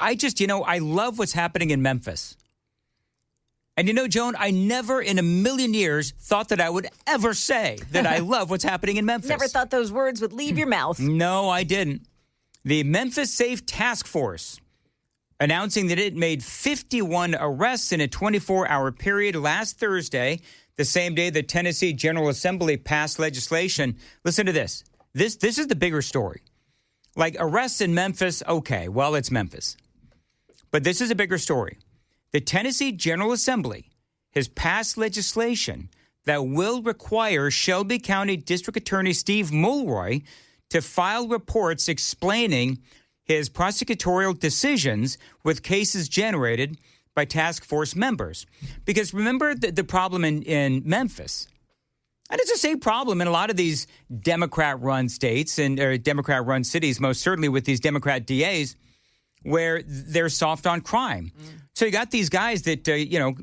I love what's happening in Memphis. And Joan, I never in a million years thought that I would ever say that I love what's happening in Memphis. Never thought those words would leave your mouth. No, I didn't. The Memphis Safe Task Force announcing that it made 51 arrests in a 24-hour period last Thursday, the same day the Tennessee General Assembly passed legislation. Listen to this. This is the bigger story. Like arrests in Memphis, okay, well, it's Memphis. But this is a bigger story. The Tennessee General Assembly has passed legislation that will require Shelby County District Attorney Steve Mulroy to file reports explaining his prosecutorial decisions with cases generated by task force members. Because remember the problem in Memphis, and it's the same problem in a lot of these Democrat-run states or Democrat-run cities, most certainly with these Democrat DAs, where they're soft on crime. So you got these guys that,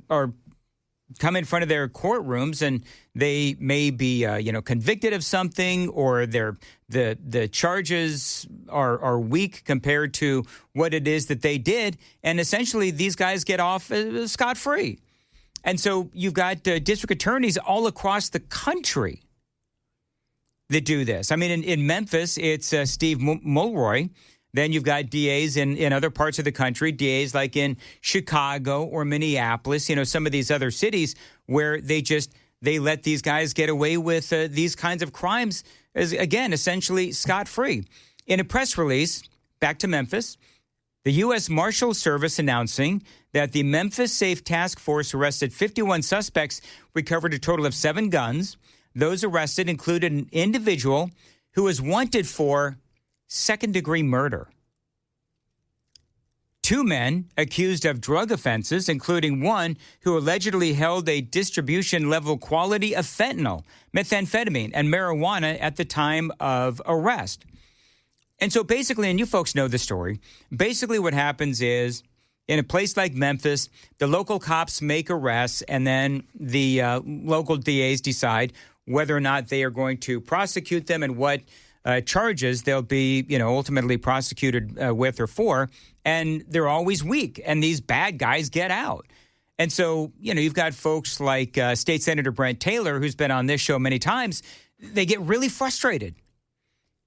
are come in front of their courtrooms and they may be, convicted of something, or the charges are weak compared to what it is that they did. And essentially these guys get off scot-free. And so you've got district attorneys all across the country that do this. I mean, in Memphis, it's Steve Mulroy. Then you've got DAs in other parts of the country, DAs like in Chicago or Minneapolis, some of these other cities where they let these guys get away with these kinds of crimes, as again, essentially scot-free. In a press release, back to Memphis, the U.S. Marshal Service announcing that the Memphis Safe Task Force arrested 51 suspects, recovered a total of 7 guns. Those arrested included an individual who was wanted for second-degree murder. 2 men accused of drug offenses, including one who allegedly held a distribution-level quality of fentanyl, methamphetamine, and marijuana at the time of arrest. And so basically, and you folks know the story, basically what happens is, in a place like Memphis, the local cops make arrests, and then the local DAs decide whether or not they are going to prosecute them and what charges they'll be, ultimately prosecuted with or for, and they're always weak, and these bad guys get out. And so, you've got folks like State Senator Brent Taylor, who's been on this show many times. They get really frustrated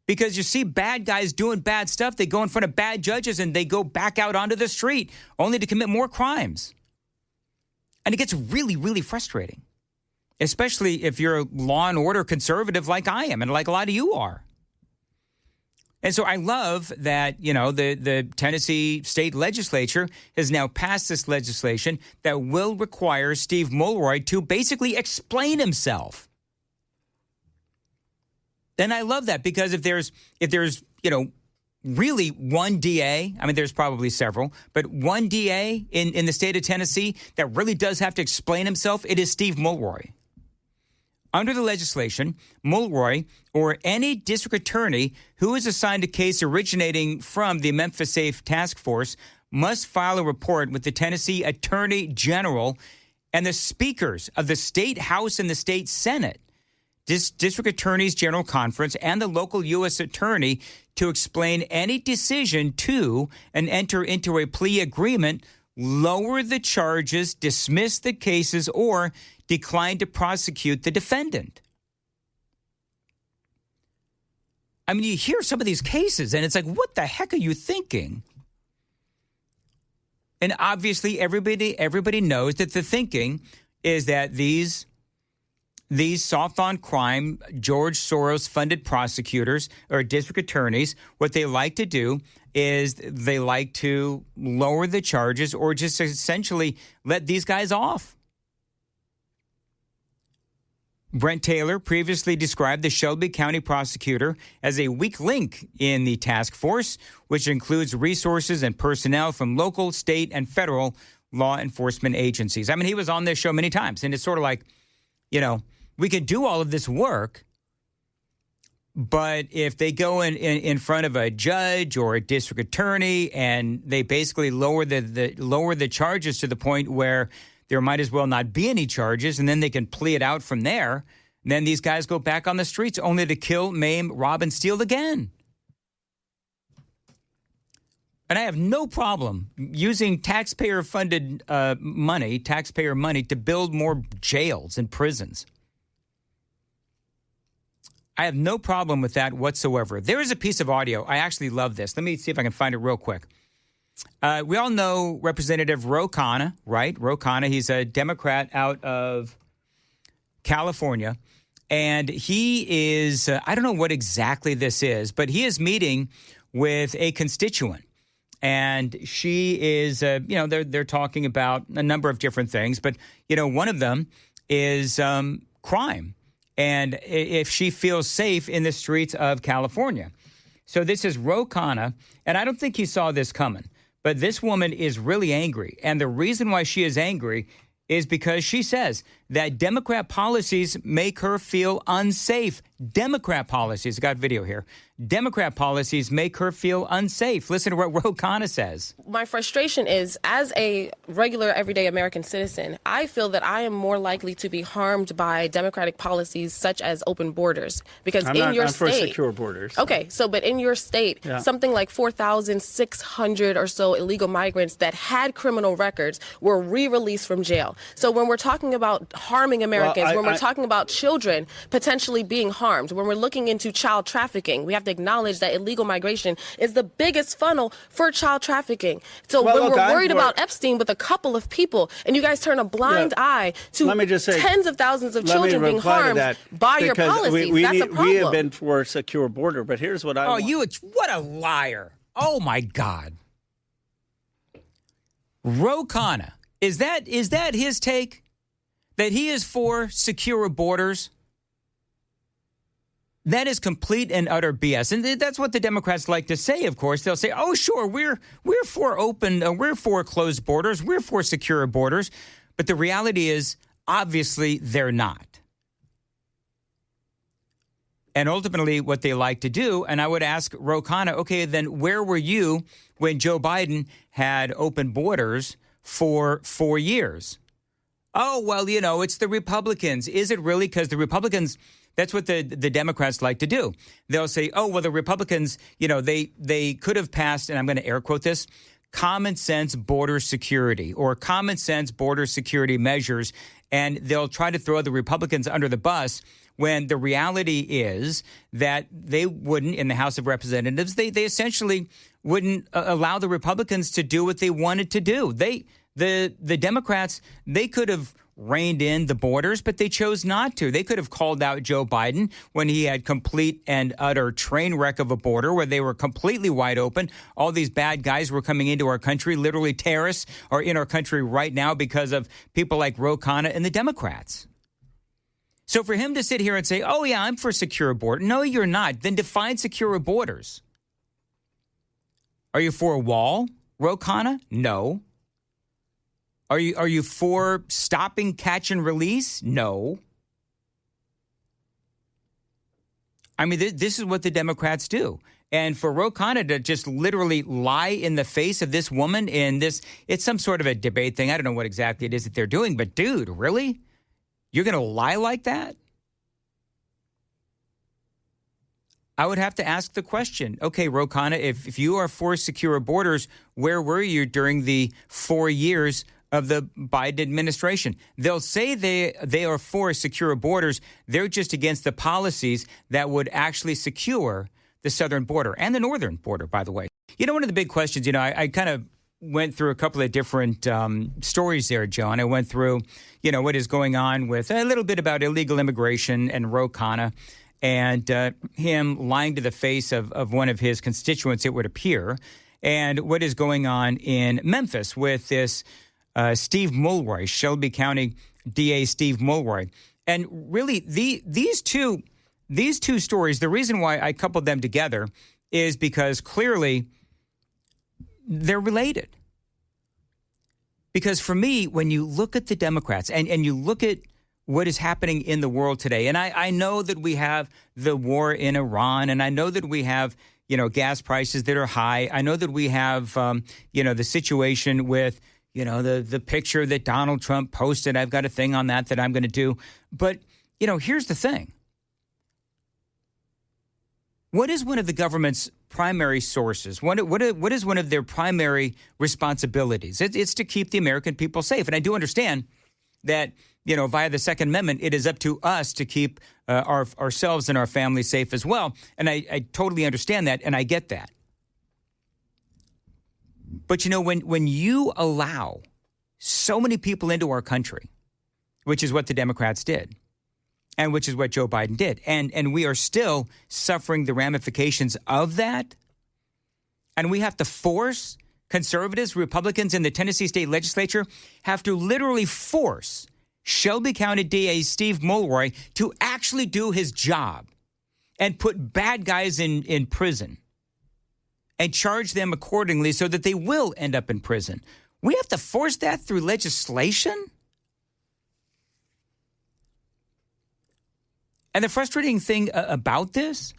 because you see bad guys doing bad stuff. They go in front of bad judges, and they go back out onto the street only to commit more crimes. And it gets really, really frustrating, especially if you're a law and order conservative like I am and like a lot of you are. And so I love that, the Tennessee state legislature has now passed this legislation that will require Steve Mulroy to basically explain himself. And I love that because if there's really one DA, I mean, there's probably several, but one DA in the state of Tennessee that really does have to explain himself, it is Steve Mulroy. Under the legislation, Mulroy or any district attorney who is assigned a case originating from the Memphis Safe Task Force must file a report with the Tennessee Attorney General and the speakers of the State House and the State Senate, District Attorneys General Conference, and the local U.S. Attorney to explain any decision to and enter into a plea agreement, lower the charges, dismiss the cases, or decline to prosecute the defendant. I mean, you hear some of these cases, and it's like, what the heck are you thinking? And obviously, everybody knows that the thinking is that these soft on crime, George Soros-funded prosecutors or district attorneys, what they like to do is they like to lower the charges or just essentially let these guys off. Brent Taylor previously described the Shelby County prosecutor as a weak link in the task force, which includes resources and personnel from local, state, and federal law enforcement agencies. I mean, he was on this show many times, and it's sort of like, we could do all of this work, but if they go in front of a judge or a district attorney and they basically lower the charges to the point where there might as well not be any charges, and then they can plea it out from there. And then these guys go back on the streets only to kill, maim, rob, and steal again. And I have no problem using taxpayer-funded money to build more jails and prisons. I have no problem with that whatsoever. There is a piece of audio. I actually love this. Let me see if I can find it real quick. We all know Representative Ro Khanna, right? Ro Khanna, he's a Democrat out of California. And he is, I don't know what exactly this is, but he is meeting with a constituent. And she is, they're talking about a number of different things. But, one of them is crime. And if she feels safe in the streets of California. So this is Ro Khanna, and I don't think he saw this coming. But this woman is really angry. And the reason why she is angry is because she says that Democrat policies make her feel unsafe. Democrat policies, I got video here. Democrat policies make her feel unsafe. Listen to what Ro Khanna says. My frustration is, as a regular, everyday American citizen, I feel that I am more likely to be harmed by Democratic policies such as open borders. Because in your state... I'm for secure borders. Okay, but in your state, something like 4,600 or so illegal migrants that had criminal records were re-released from jail. So when we're talking about harming Americans, when we're talking about children potentially being harmed, when we're looking into child trafficking, we have to acknowledge that illegal migration is the biggest funnel for child trafficking. So when we're worried about Epstein with a couple of people, and you guys turn a blind eye to tens of thousands of children being harmed by your policies, that's a problem. We have been for a secure border, but here's what I want. What a liar. Oh, my God. Ro Khanna, is that his take? That he is for secure borders? That is complete and utter BS. And that's what the Democrats like to say, of course. They'll say, oh, sure, we're for we're for closed borders, we're for secure borders. But the reality is, obviously, they're not. And ultimately, what they like to do, and I would ask Ro Khanna, okay, then where were you when Joe Biden had open borders for 4 years? Oh, well, it's the Republicans. Is it really? Because the Republicans, that's what the Democrats like to do. They'll say, oh, well, the Republicans, they could have passed, and I'm going to air quote this, common sense border security or common sense border security measures, and they'll try to throw the Republicans under the bus when the reality is that they wouldn't, in the House of Representatives, they essentially wouldn't allow the Republicans to do what they wanted to do. The Democrats, they could have reined in the borders, but they chose not to. They could have called out Joe Biden when he had complete and utter train wreck of a border where they were completely wide open. All these bad guys were coming into our country. Literally terrorists are in our country right now because of people like Ro Khanna and the Democrats. So for him to sit here and say, oh, yeah, I'm for secure borders. No, you're not. Then define secure borders. Are you for a wall, Ro Khanna? No. Are you for stopping catch and release? No. I mean, this is what the Democrats do. And for Ro Khanna to just literally lie in the face of this woman in this, it's some sort of a debate thing. I don't know what exactly it is that they're doing, but dude, really? You're going to lie like that? I would have to ask the question, okay, Ro Khanna, if you are for secure borders, where were you during the 4 years of the Biden administration? They'll say they are for secure borders. They're just against the policies that would actually secure the southern border and the northern border, by the way. One of the big questions, I kind of went through a couple of different stories there, John. I went through, what is going on with a little bit about illegal immigration and Ro Khanna and him lying to the face of one of his constituents, it would appear, and what is going on in Memphis with this Steve Mulroy, Shelby County DA Steve Mulroy. And really, these two stories, the reason why I coupled them together is because clearly they're related. Because for me, when you look at the Democrats and you look at what is happening in the world today, and I know that we have the war in Iran, and I know that we have, gas prices that are high. I know that we have, the situation with, the picture that Donald Trump posted. I've got a thing on that I'm going to do. But, here's the thing. What is one of the government's primary sources? What is one of their primary responsibilities? It's to keep the American people safe. And I do understand that, via the Second Amendment, it is up to us to keep ourselves and our families safe as well. And I totally understand that, and I get that. But, when you allow so many people into our country, which is what the Democrats did, and which is what Joe Biden did, and we are still suffering the ramifications of that, and we have to force conservatives, Republicans in the Tennessee state legislature have to literally force Shelby County DA Steve Mulroy to actually do his job and put bad guys in prison and charge them accordingly so that they will end up in prison. We have to force that through legislation? And the frustrating thing about this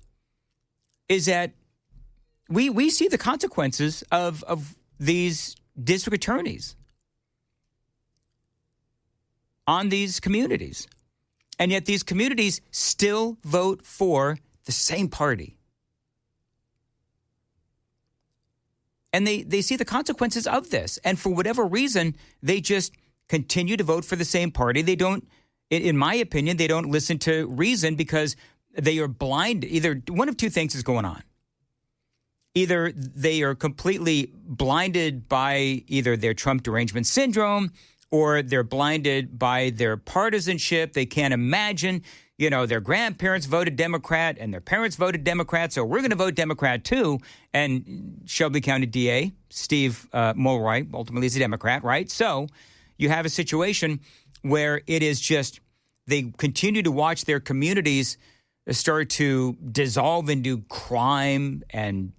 is that we see the consequences of these district attorneys on these communities. And yet these communities still vote for the same party. And they see the consequences of this. And for whatever reason, they just continue to vote for the same party. They don't, in my opinion, they don't listen to reason because they are blind. Either one of two things is going on. Either they are completely blinded by either their Trump derangement syndrome or they're blinded by their partisanship. They can't imagine, their grandparents voted Democrat and their parents voted Democrat, so we're going to vote Democrat too. And Shelby County DA, Steve Mulroy, ultimately is a Democrat, right? So you have a situation where it is just they continue to watch their communities start to dissolve into crime and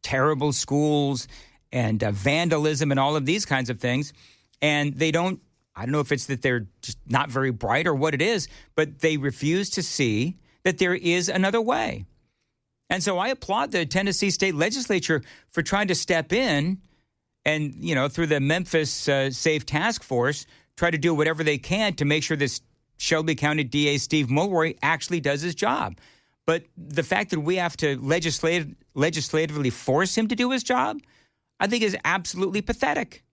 terrible schools and vandalism and all of these kinds of things. And they don't, I don't know if it's that they're just not very bright or what it is, but they refuse to see that there is another way. And so I applaud the Tennessee state legislature for trying to step in and, through the Memphis Safe Task Force, try to do whatever they can to make sure this Shelby County DA Steve Mulroy actually does his job. But the fact that we have to legislatively force him to do his job, I think is absolutely pathetic.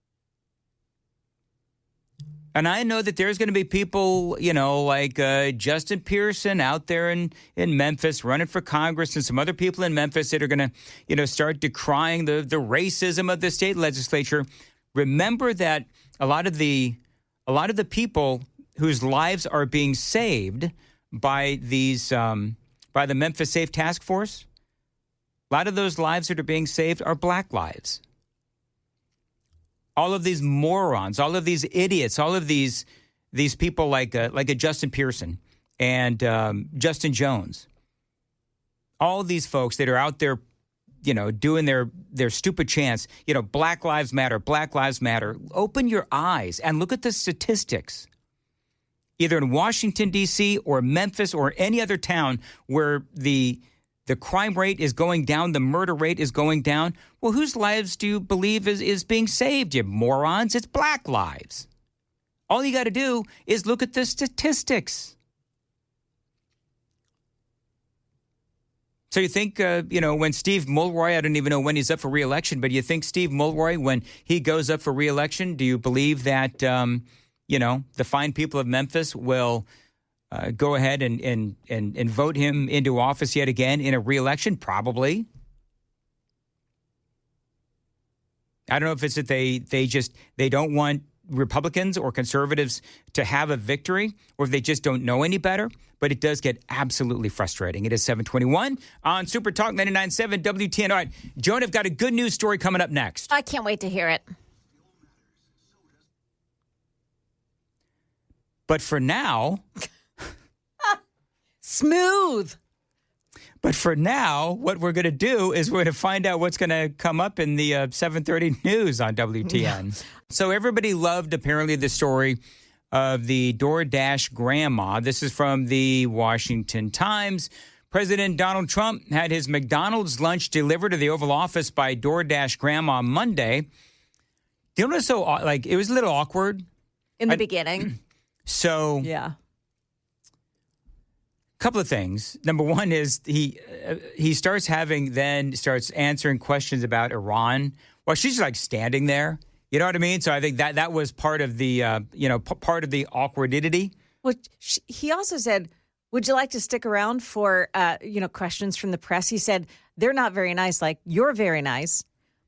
And I know that there's going to be people, like Justin Pearson out there in Memphis running for Congress and some other people in Memphis that are going to, start decrying the racism of the state legislature. Remember that a lot of the people whose lives are being saved by these by the Memphis Safe Task Force, a lot of those lives that are being saved are black lives. All of these morons, all of these idiots, all of these people like a Justin Pearson and Justin Jones, all of these folks that are out there, doing their stupid chants, Black Lives Matter, Black Lives Matter. Open your eyes and look at the statistics, either in Washington, D.C. or Memphis or any other town where the crime rate is going down, the murder rate is going down. Well, whose lives do you believe is being saved, you morons? It's black lives. All you got to do is look at the statistics. So you think, when Steve Mulroy, I don't even know when he's up for re-election, but you think Steve Mulroy, when he goes up for re-election, do you believe that, the fine people of Memphis will go ahead and vote him into office yet again in a re-election? Probably. I don't know if it's that they don't want Republicans or conservatives to have a victory, or if they just don't know any better. But it does get absolutely frustrating. It is 7:21 on Super Talk 99.7 WTN. All right, Joan, I've got a good news story coming up next. I can't wait to hear it. But for now... Smooth. But for now, what we're going to do is we're going to find out what's going to come up in the 7:30 news on WTN. So everybody loved, apparently, the story of the DoorDash Grandma. This is from the Washington Times. President Donald Trump had his McDonald's lunch delivered to the Oval Office by DoorDash Grandma Monday. You know, so it was a little awkward in the beginning. So yeah. couple of things. Number one is he starts answering questions about Iran. Well, she's like standing there. You know what I mean? So I think that was part of the part of the awkwardity. Well, he also said, "Would you like to stick around for questions from the press?" He said, "They're not very nice. Like, you're very nice,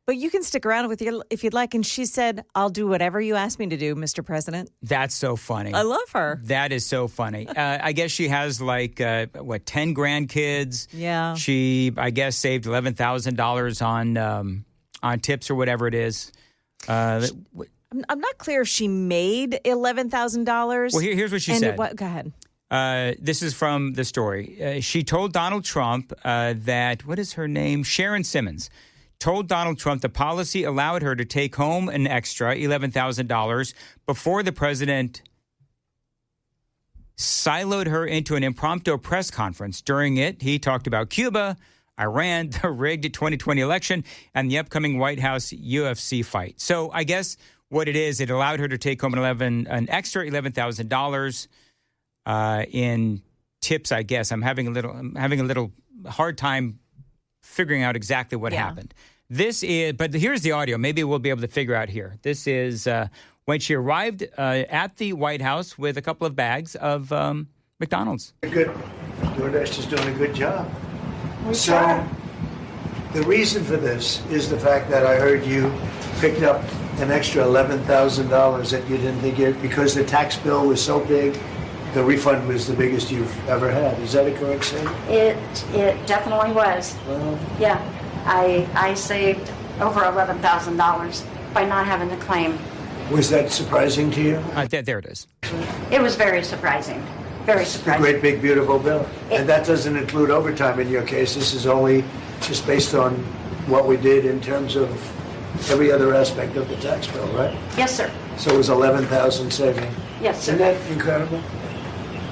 but you can stick around if you'd like." And she said, "I'll do whatever you ask me to do, Mr. President." That's so funny. I love her. That is so funny. I guess she has 10 grandkids. Yeah. She, I guess, saved $11,000 on tips or whatever it is. I'm not clear if she made $11,000. Well, here's what she said. Go ahead. This is from the story. She told Donald Trump that, what is her name? Sharon Simmons told Donald Trump the policy allowed her to take home an extra $11,000 before the president siloed her into an impromptu press conference. During it, he talked about Cuba, Iran, the rigged 2020 election, and the upcoming White House UFC fight. So I guess what it is, it allowed her to take home an extra $11,000 in tips. I guess I'm having a little hard time figuring out exactly what happened. But here's the audio. Maybe we'll be able to figure out here. This is when she arrived at the White House with a couple of bags of McDonald's. Good. DoorDash is doing a good job. So the reason for this is the fact that I heard you picked up an extra $11,000 that you didn't think because the tax bill was so big, the refund was the biggest you've ever had. Is that a correct statement? It definitely was. Yeah, I saved over $11,000 by not having to claim. Was that surprising to you? There it is. It was very surprising. Very surprising. Great big beautiful bill. And that doesn't include overtime in your case. This is only just based on what we did in terms of every other aspect of the tax bill, right? Yes, sir. So it was $11,000 saving. Yes, sir. Isn't that incredible?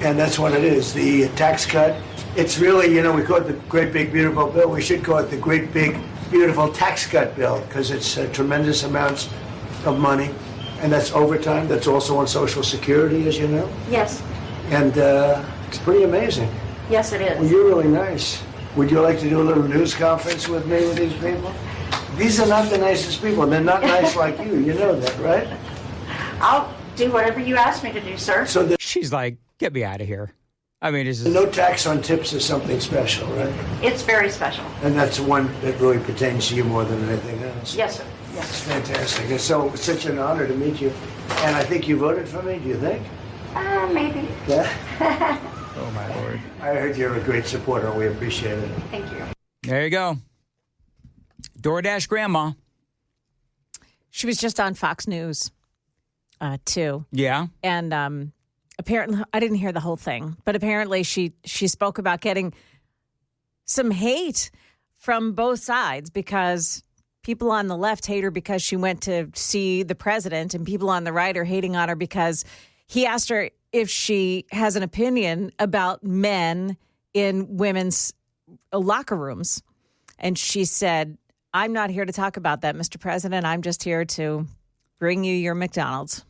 And that's what it is. The tax cut, it's really, we call it the great big beautiful bill. We should call it the great big beautiful tax cut bill because it's tremendous amounts of money. And that's overtime. That's also on Social Security, as you know. Yes. And it's pretty amazing. Yes, it is. Well, you're really nice. Would you like to do a little news conference with me with these people? These are not the nicest people. They're not nice like you. You know that, right? I'll do whatever you ask me to do, sir. So she's like, get me out of here. I mean, no tax on tips is something special, right? It's very special. And that's one that really pertains to you more than anything else. Yes, sir. Yes. It's fantastic. It's such an honor to meet you. And I think you voted for me, do you think? Maybe. Yeah? Oh, my Lord. I heard you're a great supporter. We appreciate it. Thank you. There you go. DoorDash Grandma. She was just on Fox News, too. Yeah. And apparently, I didn't hear the whole thing, but apparently she spoke about getting some hate from both sides because people on the left hate her because she went to see the president, and people on the right are hating on her because he asked her if she has an opinion about men in women's locker rooms. And she said, "I'm not here to talk about that, Mr. President. I'm just here to bring you your McDonald's."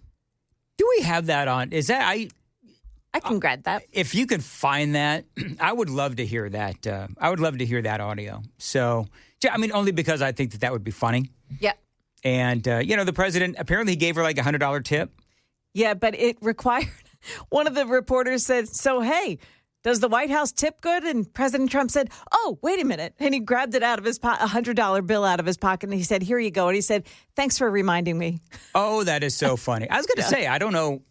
Do we have that on? Is that I can grab that. If you can find that, I would love to hear that. I would love to hear that audio. So, I mean, only because I think that would be funny. Yeah. And, the president apparently gave her like a $100 tip. Yeah, but it required, one of the reporters said, "So, hey, does the White House tip good?" And President Trump said, "Oh, wait a minute." And he grabbed it out of his a $100 bill out of his pocket, and he said, "Here you go." And he said, "Thanks for reminding me." Oh, that is so funny. I was going to say, I don't know.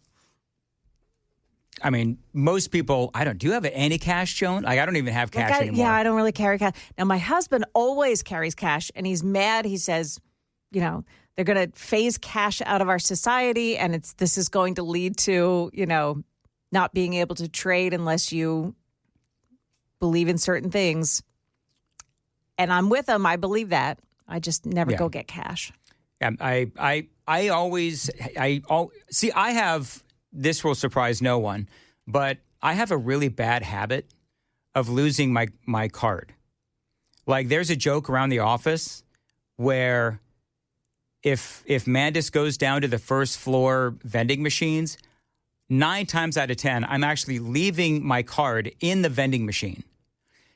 I mean, most people, do you have any cash, Joan? Like, I don't even have cash anymore. Yeah, I don't really carry cash. Now, my husband always carries cash, and he's mad. He says, they're going to phase cash out of our society, and this is going to lead to, not being able to trade unless you believe in certain things. And I'm with him. I believe that. I just never go get cash. I have, this will surprise no one, but I have a really bad habit of losing my card. Like, there's a joke around the office where if Mandis goes down to the first floor vending machines, 9 times out of 10, I'm actually leaving my card in the vending machine.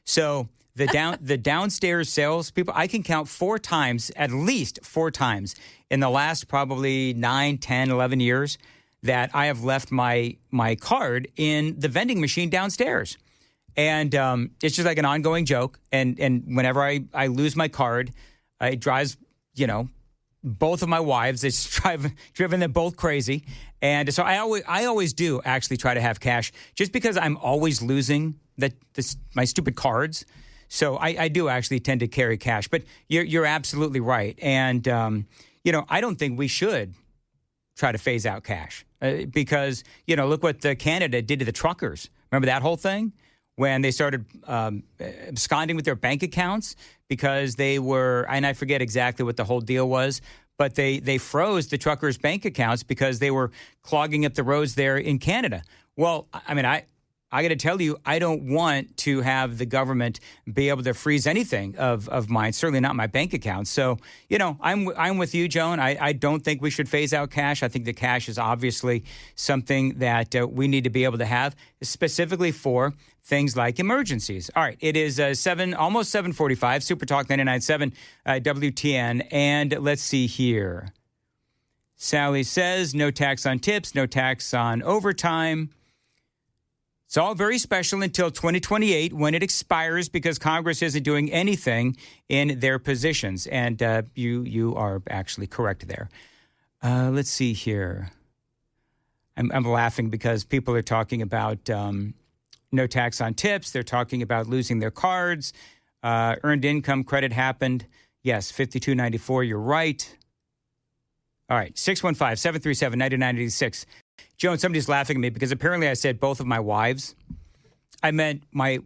So the downstairs salespeople, I can count 4 times, at least 4 times, in the last probably 9, 10, 11 years that I have left my card in the vending machine downstairs. And it's just like an ongoing joke. And whenever I lose my card, it drives, both of my wives. It's driven them both crazy. And so I always do actually try to have cash just because I'm always losing my stupid cards. So I do actually tend to carry cash. But you're absolutely right. And, I don't think we should try to phase out cash because, look what Canada did to the truckers. Remember that whole thing? When they started absconding with their bank accounts because they were, and I forget exactly what the whole deal was, but they froze the truckers' bank accounts because they were clogging up the roads there in Canada. Well, I mean, I got to tell you, I don't want to have the government be able to freeze anything of mine, certainly not my bank account. So, I'm with you, Joan. I don't think we should phase out cash. I think the cash is obviously something that we need to be able to have, specifically for things like emergencies. All right, it is almost 7:45, Super Talk 99.7 WTN. And let's see here. Sally says, no tax on tips, no tax on overtime. It's all very special until 2028 when it expires because Congress isn't doing anything in their positions. And you are actually correct there. Let's see here. I'm laughing because people are talking about no tax on tips. They're talking about losing their cards. Earned income credit happened. Yes, $52.94. You're right. All right, 615-737-9986. Joan, somebody's laughing at me because apparently I said both of my wives. I meant my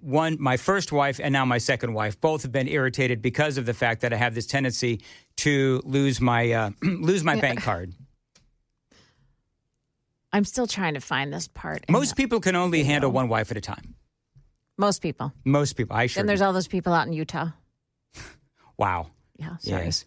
first wife and now my second wife. Both have been irritated because of the fact that I have this tendency to lose my bank card. I'm still trying to find this part. Most people can only handle one wife at a time. Most people. I sure. And there's all those people out in Utah. Wow. Yeah, sorry. Yes.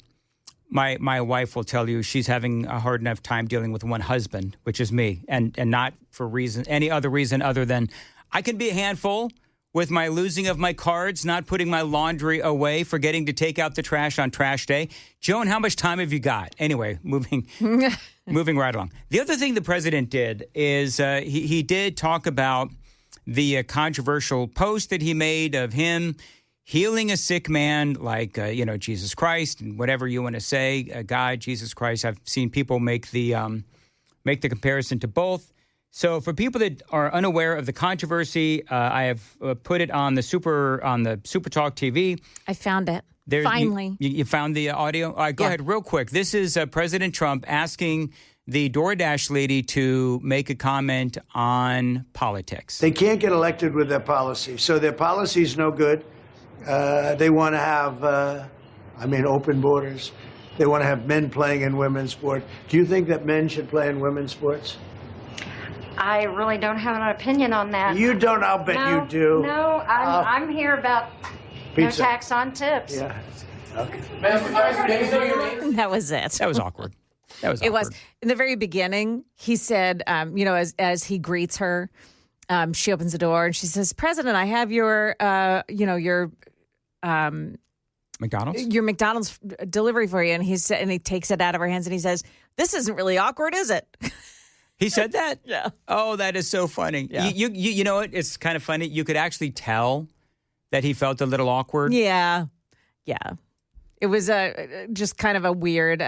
My wife will tell you she's having a hard enough time dealing with one husband, which is me, and not for any other reason other than I can be a handful with my losing of my cards, not putting my laundry away, forgetting to take out the trash on trash day. Joan, how much time have you got? Anyway, moving right along. The other thing the president did is he did talk about the controversial post that he made of him healing a sick man like, Jesus Christ and whatever you want to say, God, Jesus Christ. I've seen people make the comparison to both. So for people that are unaware of the controversy, I have put it on the Super Talk TV. I found it. Finally. You found the audio? All right, go ahead real quick. This is President Trump asking the DoorDash lady to make a comment on politics. They can't get elected with their policy. So their policy is no good. They want to have, open borders. They want to have men playing in women's sport. Do you think that men should play in women's sports? I really don't have an opinion on that. You don't? I'll bet you do. No, I'm here about pizza. No tax on tips. Yeah. Okay. That was it. That was awkward. It was. In the very beginning, he said, as he greets her, she opens the door and she says, President, I have your McDonald's? Your McDonald's delivery for you. And he takes it out of her hands and he says, this isn't really awkward, is it? He said that? Yeah. Oh, that is so funny. Yeah. You know what? It's kind of funny. You could actually tell that he felt a little awkward. Yeah. Yeah. It was just kind of a weird,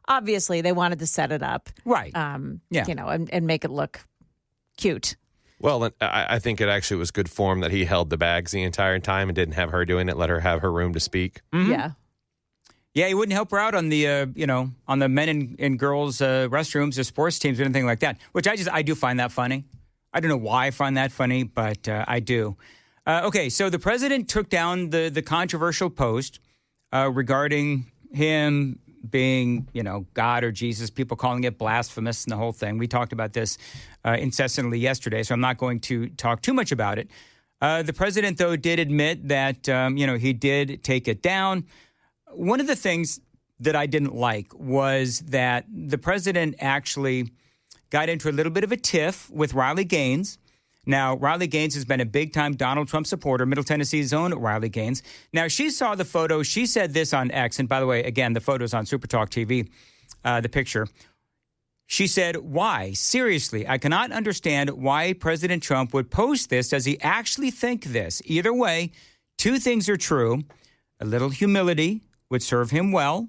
obviously they wanted to set it up. Right. And make it look cute. Well, I think it actually was good form that he held the bags the entire time and didn't have her doing it, let her have her room to speak. Mm-hmm. Yeah. Yeah, he wouldn't help her out on the, on the men and girls restrooms or sports teams or anything like that, which I do find that funny. I don't know why I find that funny, but I do. Okay, so the president took down the controversial post regarding him being, God or Jesus, people calling it blasphemous and the whole thing. We talked about this incessantly yesterday, so I'm not going to talk too much about it. The president, though, did admit that, he did take it down. One of the things that I didn't like was that the president actually got into a little bit of a tiff with Riley Gaines. Now, Riley Gaines has been a big-time Donald Trump supporter, Middle Tennessee's own Riley Gaines. Now, she saw the photo. She said this on X. And by the way, again, the photo's on Super Talk TV, the picture. She said, why? Seriously, I cannot understand why President Trump would post this. Does he actually think this? Either way, two things are true. A little humility would serve him well.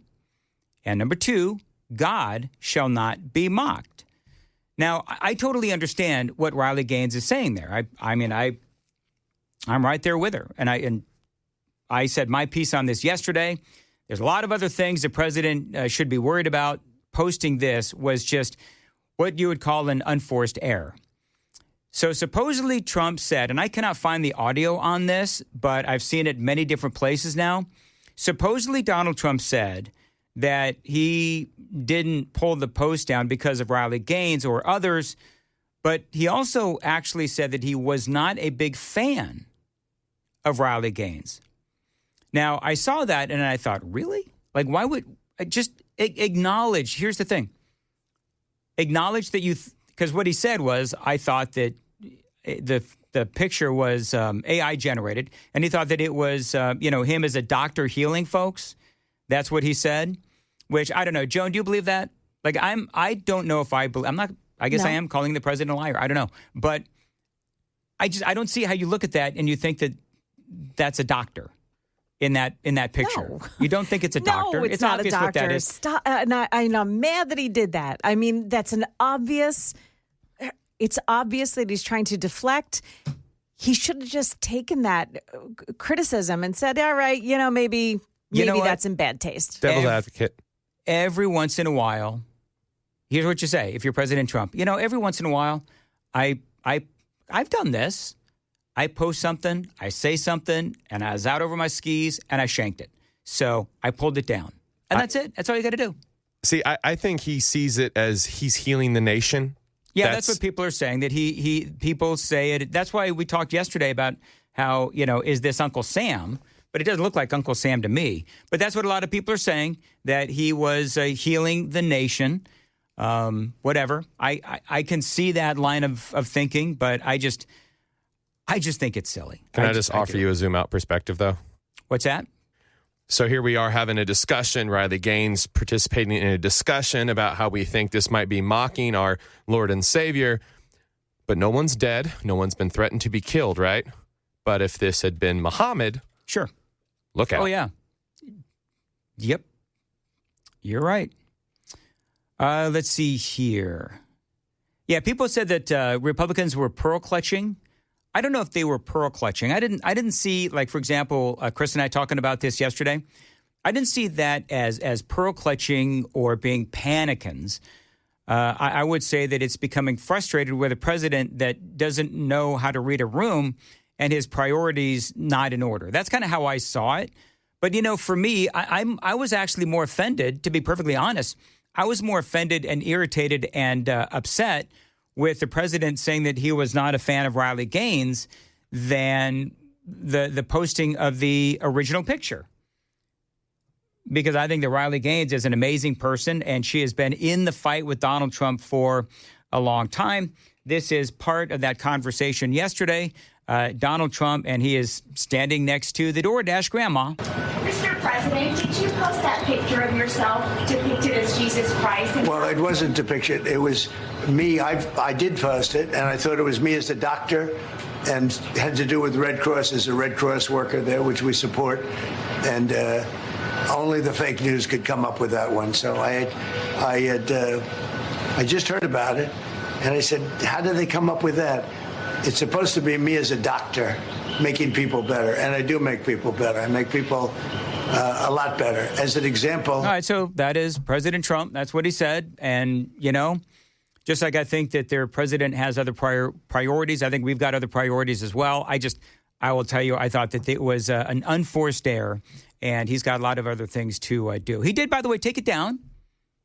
And number two, God shall not be mocked. Now, I totally understand what Riley Gaines is saying there. I'm right there with her. And I said my piece on this yesterday. There's a lot of other things the president should be worried about. Posting this was just what you would call an unforced error. So supposedly Trump said, and I cannot find the audio on this, but I've seen it many different places now. Supposedly Donald Trump said that he didn't pull the post down because of Riley Gaines or others, but he also actually said that he was not a big fan of Riley Gaines. Now, I saw that and I thought, really? Like, why would I just acknowledge? Here's the thing. Acknowledge that because what he said was, I thought that the picture was AI generated, and he thought that it was, him as a doctor healing folks. That's what he said. Which, I don't know. Joan, do you believe that? Like, I don't know if I believe. I guess no. I am calling the president a liar. I don't know. But I don't see how you look at that and you think that that's a doctor in that picture. No. You don't think it's a doctor? No, it's not obvious a doctor. What that is. Stop. I'm mad that he did that. I mean, that's it's obvious that he's trying to deflect. He should have just taken that criticism and said, all right, maybe that's in bad taste. Devil's advocate. Every once in a while, here's what you say. If you're President Trump, every once in a while, I've done this. I post something, I say something, and I was out over my skis, and I shanked it. So I pulled it down. And that's it. That's all you got to do. See, I think he sees it as he's healing the nation. Yeah, that's what people are saying, that people say it. That's why we talked yesterday about how, is this Uncle Sam? But it doesn't look like Uncle Sam to me. But that's what a lot of people are saying, that he was healing the nation. Whatever. I can see that line of thinking, but I just think it's silly. Can I just offer you a zoom out perspective, though? What's that? So here we are having a discussion, Riley Gaines participating in a discussion about how we think this might be mocking our Lord and Savior. But no one's dead. No one's been threatened to be killed, right? But if this had been Muhammad... Sure. Look out. Oh, yeah. Yep. You're right. Let's see here. Yeah, people said that Republicans were pearl clutching. I don't know if they were pearl clutching. I didn't see, like, for example, Chris and I talking about this yesterday. I didn't see that as pearl clutching or being panicans. I would say that it's becoming frustrated with a president that doesn't know how to read a room and his priorities not in order. That's kind of how I saw it. But, for me, I was actually more offended, to be perfectly honest. I was more offended and irritated and upset with the president saying that he was not a fan of Riley Gaines than the posting of the original picture. Because I think that Riley Gaines is an amazing person, and she has been in the fight with Donald Trump for a long time. This is part of that conversation yesterday. Donald Trump, and he is standing next to the DoorDash Grandma. Mr. President, did you post that picture of yourself depicted as Jesus Christ? Well, it wasn't depicted. It was me. I did post it, and I thought it was me as the doctor, and had to do with Red Cross as a Red Cross worker there, which we support. And only the fake news could come up with that one. So I just heard about it, and I said, how did they come up with that? It's supposed to be me as a doctor making people better, and I do make people better. I make people a lot better. As an example. All right, so that is President Trump. That's what he said. And, just like I think that their president has other priorities, I think we've got other priorities as well. I will tell you, I thought that it was an unforced error, and he's got a lot of other things to do. He did, by the way, take it down.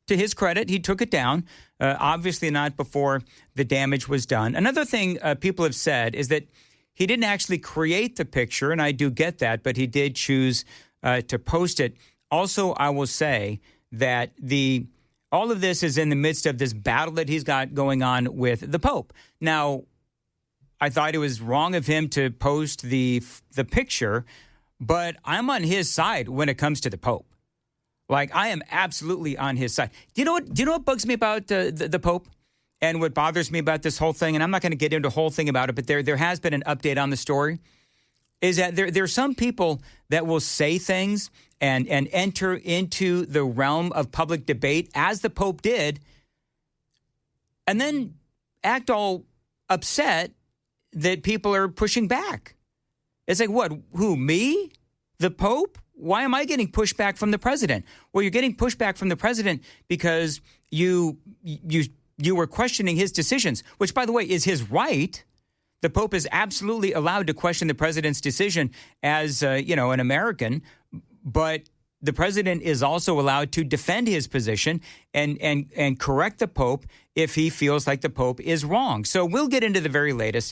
To his credit, he took it down, obviously not before the damage was done. Another thing people have said is that he didn't actually create the picture, and I do get that, but he did choose to post it. Also, I will say that the all of this is in the midst of this battle that he's got going on with the Pope. Now, I thought it was wrong of him to post the picture, but I'm on his side when it comes to the Pope. Like, I am absolutely on his side. Do you know what bugs me about the Pope and what bothers me about this whole thing? And I'm not going to get into a whole thing about it, but there has been an update on the story. Is that there are some people that will say things and enter into the realm of public debate, as the Pope did, and then act all upset that people are pushing back. It's like, what? Who, me? The Pope? Why am I getting pushback from the president? Well, you're getting pushback from the president because you were questioning his decisions, which, by the way, is his right. The Pope is absolutely allowed to question the president's decision as, an American, but the president is also allowed to defend his position and correct the Pope if he feels like the Pope is wrong. So we'll get into the very latest.